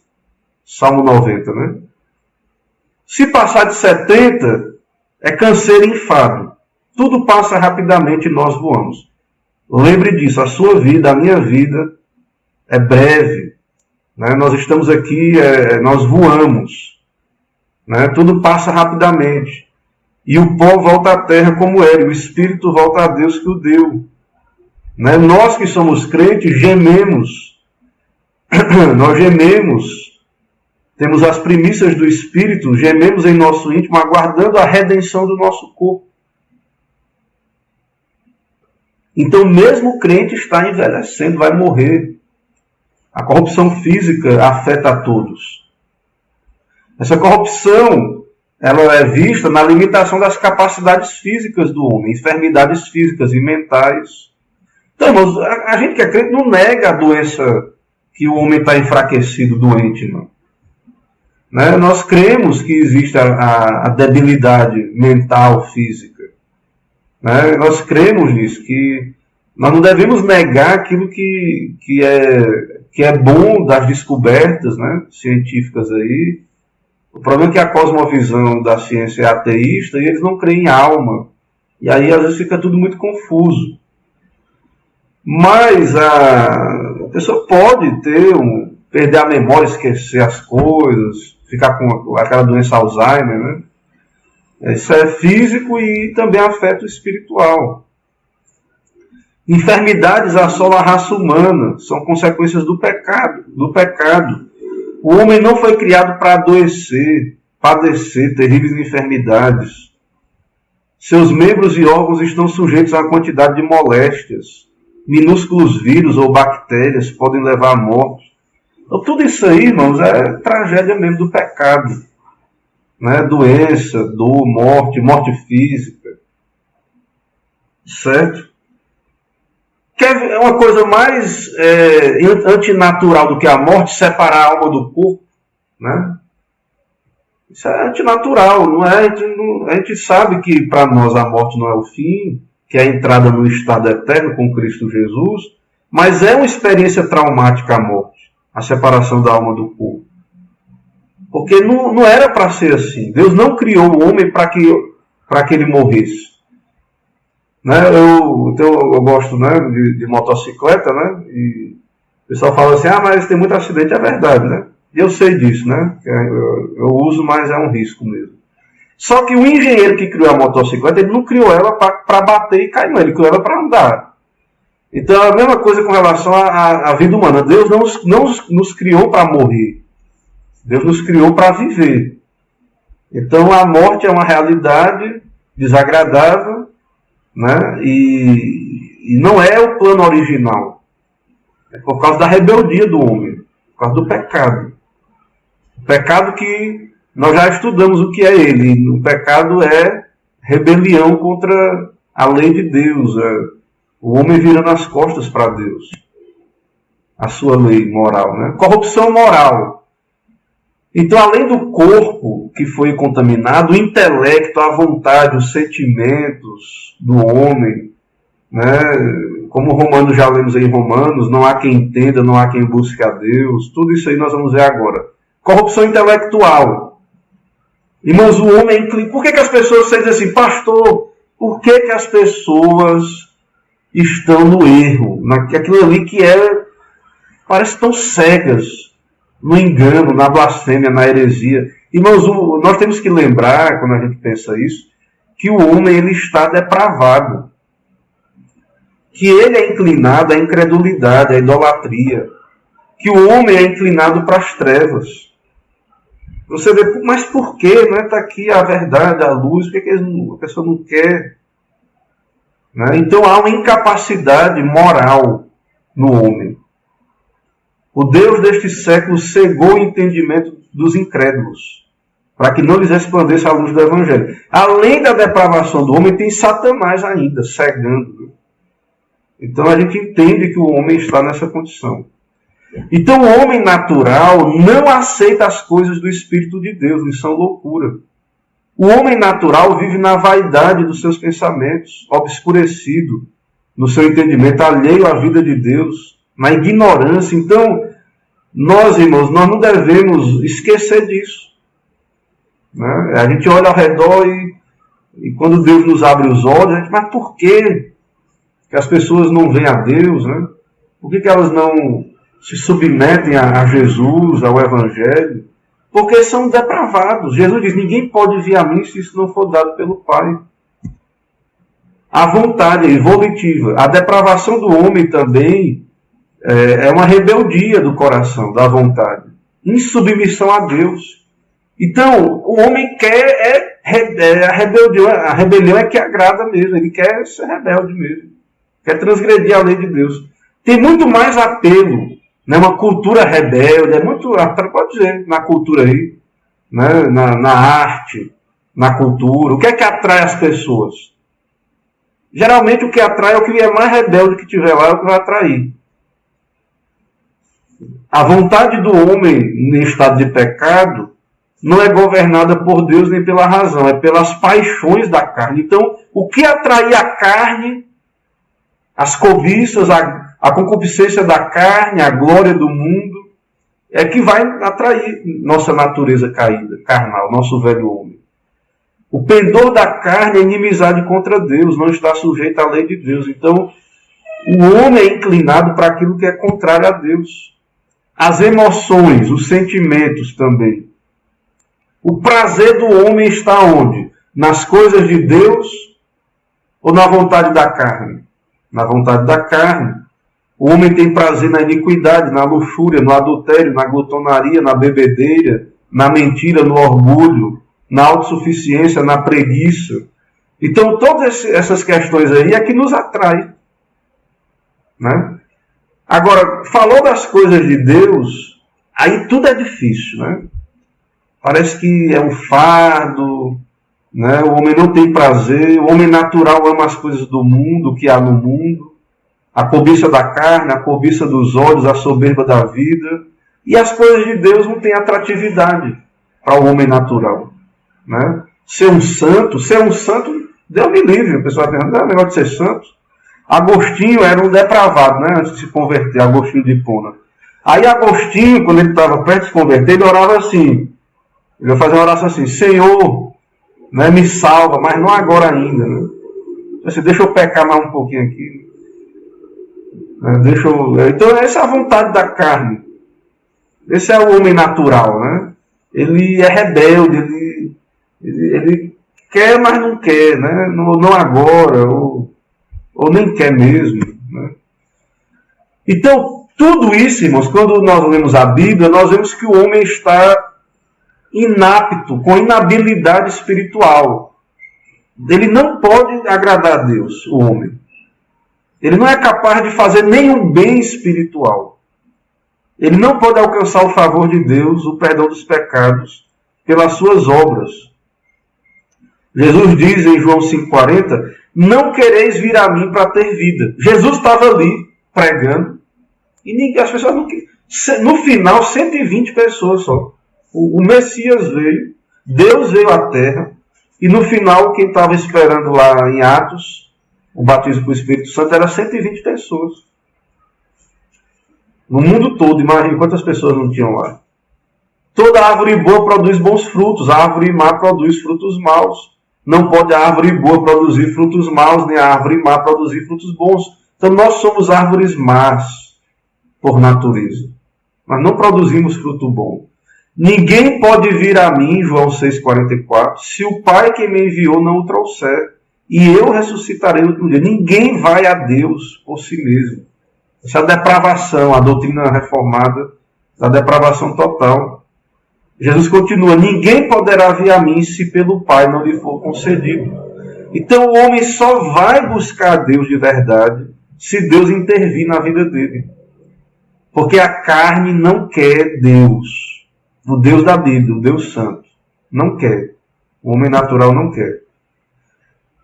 Salmo 90, né? Se passar de 70, é canseiro e enfado. Tudo passa rapidamente e nós voamos. Lembre disso, a sua vida, a minha vida, é breve. Né? Nós estamos aqui, nós voamos. Né? Tudo passa rapidamente. E o pó volta à terra como era, e o espírito volta a Deus que o deu. Né? Nós que somos crentes, gememos. Nós gememos. Temos as primícias do Espírito, gememos em nosso íntimo, aguardando a redenção do nosso corpo. Então, mesmo o crente está envelhecendo, vai morrer. A corrupção física afeta a todos. Essa corrupção, ela é vista na limitação das capacidades físicas do homem, enfermidades físicas e mentais. Então, irmãos, a gente que é crente não nega a doença que o homem está enfraquecido, doente, não. Né? Nós cremos que existe a debilidade mental, física. Né? Nós cremos nisso, que nós não devemos negar aquilo que é bom das descobertas, né, científicas aí. O problema é que a cosmovisão da ciência é ateísta e eles não creem em alma. E aí às vezes fica tudo muito confuso. Mas a pessoa pode perder a memória, esquecer as coisas, ficar com aquela doença Alzheimer, né? Isso é físico e também afeta o espiritual. Enfermidades assolam a raça humana, são consequências do pecado. O homem não foi criado para adoecer, padecer terríveis enfermidades. Seus membros e órgãos estão sujeitos a uma quantidade de moléstias. minúsculos vírus ou bactérias podem levar à morte. Então, tudo isso aí, irmãos, é tragédia mesmo do pecado. Né? Doença, dor, morte física. Certo? Quer uma coisa mais antinatural do que a morte? Separar a alma do corpo. Né? Isso é antinatural. Não é? A gente sabe que para nós a morte não é o fim, que é a entrada no estado eterno com Cristo Jesus, mas é uma experiência traumática a morte, a separação da alma do corpo. Porque não era para ser assim. Deus não criou o homem para que ele morresse. Né? Eu gosto, né, de motocicleta, né? E o pessoal fala assim, mas tem muito acidente, é verdade, né? E eu sei disso, né? Eu uso, mas é um risco mesmo. Só que o engenheiro que criou a motocicleta, ele não criou ela para bater e cair, não. Ele criou ela para andar. Então, a mesma coisa com relação à vida humana. Deus não nos criou para morrer. Deus nos criou para viver. Então, a morte é uma realidade desagradável, né? E não é o plano original. É por causa da rebeldia do homem. Por causa do pecado. O pecado que nós já estudamos o que é ele. O pecado é rebelião contra a lei de Deus. O homem virando as costas para Deus. A sua lei moral, né? Corrupção moral. Então, além do corpo que foi contaminado, o intelecto, a vontade, os sentimentos do homem, né? Como Romanos já lemos em Romanos, não há quem entenda, não há quem busque a Deus. Tudo isso aí nós vamos ver agora. Corrupção intelectual. Irmãos, o homem é inclinado. Por que as pessoas dizem assim, pastor, por que as pessoas estão no erro? Naquilo ali que parece tão cegas, no engano, na blasfêmia, na heresia. Irmãos, nós temos que lembrar, quando a gente pensa isso, que o homem ele está depravado. Que ele é inclinado à incredulidade, à idolatria. Que o homem é inclinado para as trevas. Você vê, mas por que? Não está aqui a verdade, a luz, por que a pessoa não quer? Né? Então há uma incapacidade moral no homem. O Deus deste século cegou o entendimento dos incrédulos, para que não lhes resplandeça a luz do Evangelho. Além da depravação do homem, tem Satanás ainda, cegando. Então a gente entende que o homem está nessa condição. Então o homem natural não aceita as coisas do Espírito de Deus, eles são loucura. O homem natural vive na vaidade dos seus pensamentos, obscurecido no seu entendimento, alheio à vida de Deus, na ignorância. Então, nós, irmãos, nós não devemos esquecer disso. Né? A gente olha ao redor e quando Deus nos abre os olhos, a gente, mas por quê? Que as pessoas não veem a Deus, né? Por que elas não se submetem a Jesus, ao Evangelho? Porque são depravados. Jesus diz, ninguém pode vir a mim se isso não for dado pelo Pai. A vontade volitiva. A depravação do homem também é uma rebeldia do coração, da vontade. Insubmissão a Deus. Então, o homem quer, a rebelião é que agrada mesmo. Ele quer ser rebelde mesmo. Quer transgredir a lei de Deus. Tem muito mais apelo, né? Uma cultura rebelde, pode dizer, na cultura aí, né? na arte, na cultura. O que é que atrai as pessoas? Geralmente o que atrai é o que é mais rebelde que tiver lá, é o que vai atrair. A vontade do homem em estado de pecado não é governada por Deus nem pela razão, é pelas paixões da carne. Então, o que atrai a carne, as cobiças, a concupiscência da carne, a glória do mundo, é que vai atrair nossa natureza caída, carnal, nosso velho homem. O pendor da carne é inimizade contra Deus, não está sujeito à lei de Deus. Então, o homem é inclinado para aquilo que é contrário a Deus. As emoções, os sentimentos também. O prazer do homem está onde? Nas coisas de Deus ou na vontade da carne? Na vontade da carne. O homem tem prazer na iniquidade, na luxúria, no adultério, na glutonaria, na bebedeira, na mentira, no orgulho, na autossuficiência, na preguiça. Então, todas essas questões aí é que nos atraem. né? Agora, falou das coisas de Deus, aí tudo é difícil, né? Parece que é um fardo, né? O homem não tem prazer, o homem natural ama as coisas do mundo, que há no mundo, a cobiça da carne, a cobiça dos olhos, a soberba da vida, e as coisas de Deus não têm atratividade para o homem natural, né? Ser um santo, Deus me livre, o pessoal pergunta, não é negócio de ser santo. Agostinho era um depravado, né, antes de se converter, Agostinho de Hipona. Aí Agostinho, quando ele estava perto de se converter, ele orava assim, ele ia fazer uma oração assim, Senhor, né, me salva, mas não agora ainda, né? Assim, deixa eu pecar mais um pouquinho aqui. Então essa é a vontade da carne. Esse é o homem natural, né? Ele é rebelde, ele quer, mas não quer, né? Não agora, ou nem quer mesmo, né? Então, tudo isso, irmãos, quando nós lemos a Bíblia, nós vemos que o homem está inapto, com inabilidade espiritual. Ele não pode agradar a Deus, o homem. Ele não é capaz de fazer nenhum bem espiritual. Ele não pode alcançar o favor de Deus, o perdão dos pecados, pelas suas obras. Jesus diz em João 5,40, não quereis vir a mim para ter vida. Jesus estava ali, pregando, e as pessoas não queriam. No final, 120 pessoas só. O Messias veio, Deus veio à Terra, e no final, quem estava esperando lá em Atos, o batismo com o Espírito Santo, era 120 pessoas. No mundo todo, imagine quantas pessoas não tinham lá. Toda árvore boa produz bons frutos, a árvore má produz frutos maus. Não pode a árvore boa produzir frutos maus, nem a árvore má produzir frutos bons. Então nós somos árvores más, por natureza. Mas não produzimos fruto bom. Ninguém pode vir a mim, João 6,44, se o Pai que me enviou não o trouxer. E eu ressuscitarei no último dia. Ninguém vai a Deus por si mesmo. Essa é a depravação, a doutrina reformada da depravação total. Jesus continua, ninguém poderá vir a mim se pelo Pai não lhe for concedido. Então o homem só vai buscar a Deus de verdade se Deus intervir na vida dele. Porque a carne não quer Deus. O Deus da Bíblia, o Deus Santo. Não quer. O homem natural não quer.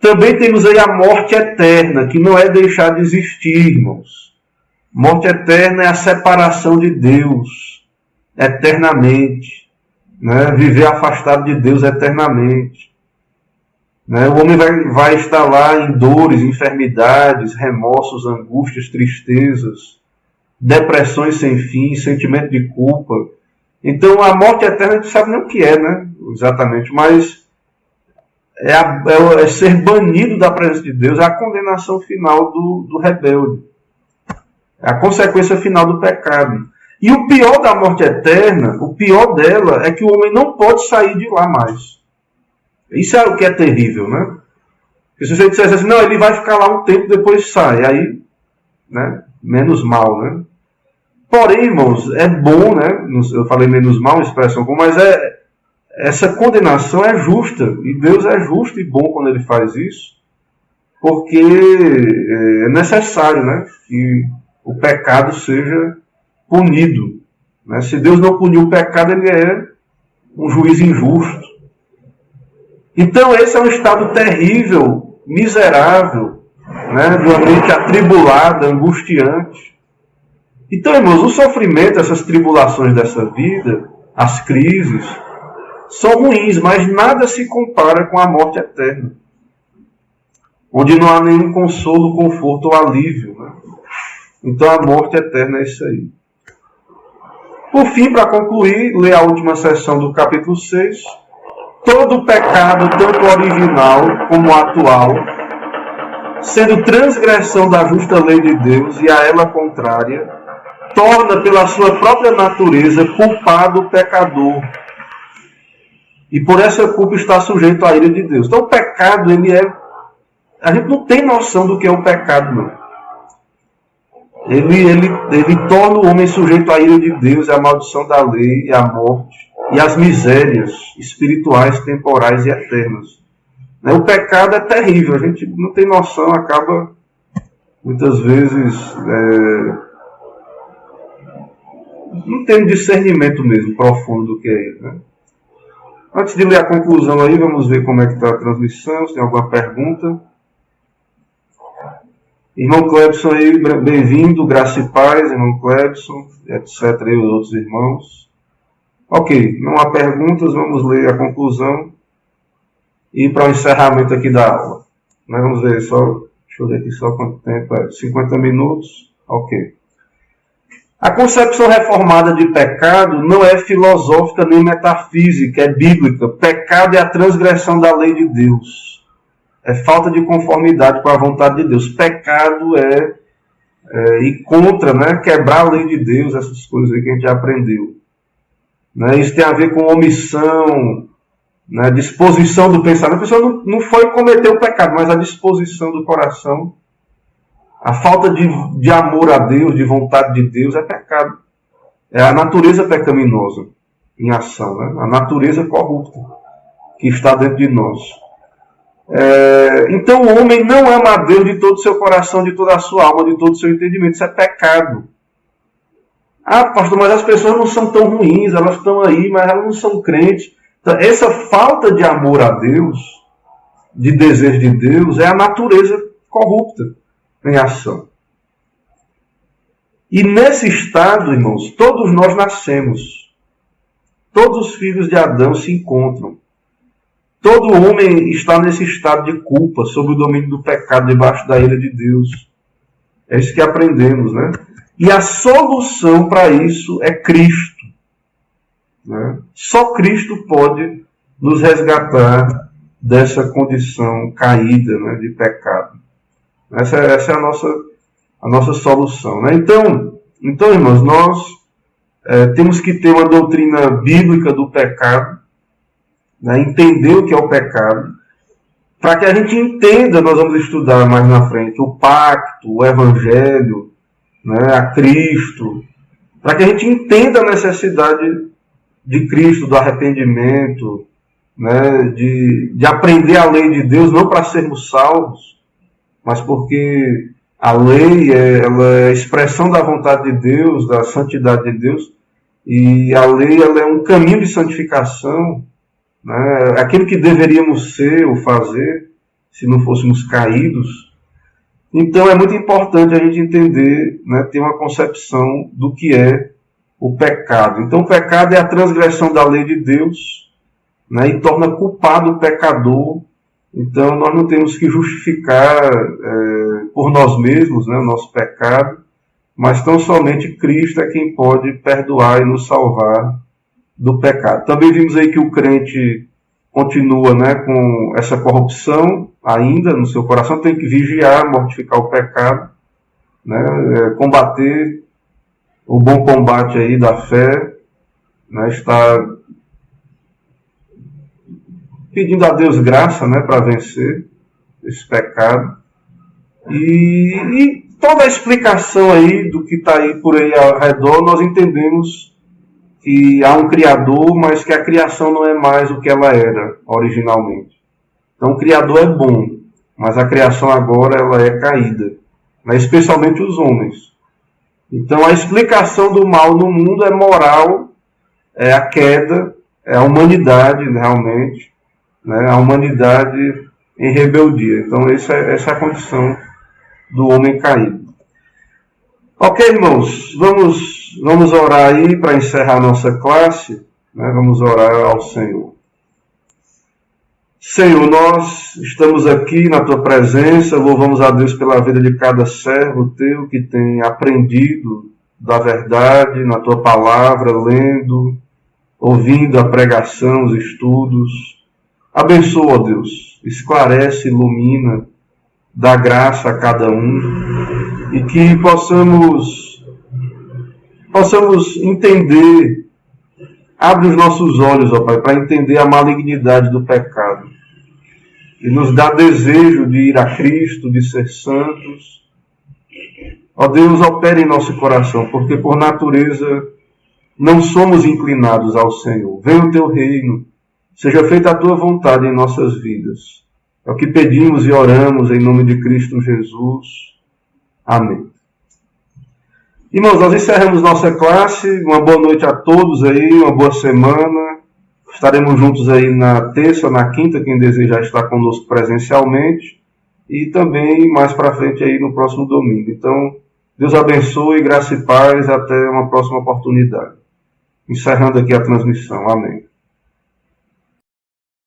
Também temos aí a morte eterna, que não é deixar de existir, irmãos. Morte eterna é a separação de Deus eternamente. Né? Viver afastado de Deus eternamente. Né? O homem vai estar lá em dores, enfermidades, remorsos, angústias, tristezas, depressões sem fim, sentimento de culpa. Então a morte eterna a gente sabe nem o que é, né? Exatamente, mas é ser banido da presença de Deus, é a condenação final do rebelde. É a consequência final do pecado. E o pior da morte eterna, o pior dela, é que o homem não pode sair de lá mais. Isso é o que é terrível, né? Porque se você dissesse assim, não, ele vai ficar lá um tempo, depois sai. Aí, né, menos mal, né? Porém, irmãos, é bom, né? Eu falei menos mal, expressão boa, mas essa condenação é justa. E Deus é justo e bom quando ele faz isso. Porque é necessário, né? Que o pecado seja punido. Né? Se Deus não punir o pecado, ele é um juiz injusto. Então esse é um estado terrível, miserável, né? De uma mente atribulada, angustiante. Então, irmãos, o sofrimento, essas tribulações dessa vida, as crises, são ruins, mas nada se compara com a morte eterna, onde não há nenhum consolo, conforto ou alívio. Né? Então a morte eterna é isso aí. Por fim, para concluir, ler a última seção do capítulo 6. Todo o pecado, tanto original como atual, sendo transgressão da justa lei de Deus e a ela contrária, torna pela sua própria natureza culpado o pecador. E por essa culpa está sujeito à ira de Deus. Então o pecado, a gente não tem noção do que é o pecado, não. Ele torna o homem sujeito à ira de Deus, à maldição da lei, à morte e às misérias espirituais, temporais e eternas. O pecado é terrível, a gente não tem noção, acaba muitas vezes não tem discernimento mesmo profundo do que é ele, né? Antes de ler a conclusão aí, vamos ver como é que está a transmissão, se tem alguma pergunta. Irmão Clebson aí, bem-vindo, graça e paz, irmão Clebson, etc. E os outros irmãos. Ok, não há perguntas, vamos ler a conclusão e ir para o encerramento aqui da aula. Nós vamos ver só, deixa eu ver aqui só quanto tempo, 50 minutos, ok. A concepção reformada de pecado não é filosófica nem metafísica, é bíblica. Pecado é a transgressão da lei de Deus. É falta de conformidade com a vontade de Deus. Pecado é ir contra, né, quebrar a lei de Deus, essas coisas aí que a gente já aprendeu. Né, isso tem a ver com omissão, né, disposição do pensamento. A pessoa não foi cometer o pecado, mas a disposição do coração. A falta de amor a Deus, de vontade de Deus, é pecado. É a natureza pecaminosa em ação, né? A natureza corrupta que está dentro de nós. Então o homem não ama a Deus de todo o seu coração, de toda a sua alma, de todo o seu entendimento. Isso é pecado. Ah, pastor, mas as pessoas não são tão ruins, elas estão aí, mas elas não são crentes. Então, essa falta de amor a Deus, de desejo de Deus, é a natureza corrupta em ação. E nesse estado, irmãos, todos nós nascemos. Todos os filhos de Adão se encontram. Todo homem está nesse estado de culpa, sob o domínio do pecado, debaixo da ira de Deus. É isso que aprendemos, né? E a solução para isso é Cristo. Né? Só Cristo pode nos resgatar dessa condição caída, né, de pecado. Essa é a nossa solução. Né? Então, irmãos, nós temos que ter uma doutrina bíblica do pecado, né? Entender o que é o pecado, para que a gente entenda, nós vamos estudar mais na frente, o pacto, o evangelho, né, a Cristo, para que a gente entenda a necessidade de Cristo, do arrependimento, né, de aprender a lei de Deus, não para sermos salvos, mas porque a lei ela é a expressão da vontade de Deus, da santidade de Deus, e a lei ela é um caminho de santificação, né, aquilo que deveríamos ser ou fazer, se não fôssemos caídos. Então é muito importante a gente entender, né, ter uma concepção do que é o pecado. Então o pecado é a transgressão da lei de Deus, né, e torna culpado o pecador. Então nós não temos que justificar por nós mesmos, né, o nosso pecado, mas tão somente Cristo é quem pode perdoar e nos salvar do pecado. Também vimos aí que o crente continua, né, com essa corrupção ainda no seu coração, tem que vigiar, mortificar o pecado, né, combater o bom combate aí da fé, né, está pedindo a Deus graça, né, para vencer esse pecado. E toda a explicação aí do que está aí por aí ao redor, nós entendemos que há um Criador, mas que a criação não é mais o que ela era originalmente. Então o Criador é bom, mas a criação agora ela é caída, né, especialmente os homens. Então a explicação do mal no mundo é moral, é a queda, é a humanidade realmente, né, a humanidade em rebeldia. Então essa é a condição do homem caído. Ok, irmãos, vamos orar aí para encerrar a nossa classe, né? Vamos orar ao Senhor. Senhor, nós estamos aqui na Tua presença, louvamos a Deus pela vida de cada servo Teu que tem aprendido da verdade na Tua palavra, lendo, ouvindo a pregação, os estudos. Abençoa, Deus, esclarece, ilumina, dá graça a cada um e que possamos entender, abre os nossos olhos, ó Pai, para entender a malignidade do pecado e nos dá desejo de ir a Cristo, de ser santos. Ó Deus, opera em nosso coração, porque por natureza não somos inclinados ao Senhor. Venha o Teu reino, seja feita a Tua vontade em nossas vidas. É o que pedimos e oramos em nome de Cristo Jesus. Amém. Irmãos, nós encerramos nossa classe. Uma boa noite a todos aí, uma boa semana. Estaremos juntos aí na terça, na quinta, quem desejar estar conosco presencialmente. E também mais para frente aí no próximo domingo. Então, Deus abençoe, graça e paz. Até uma próxima oportunidade. Encerrando aqui a transmissão. Amém.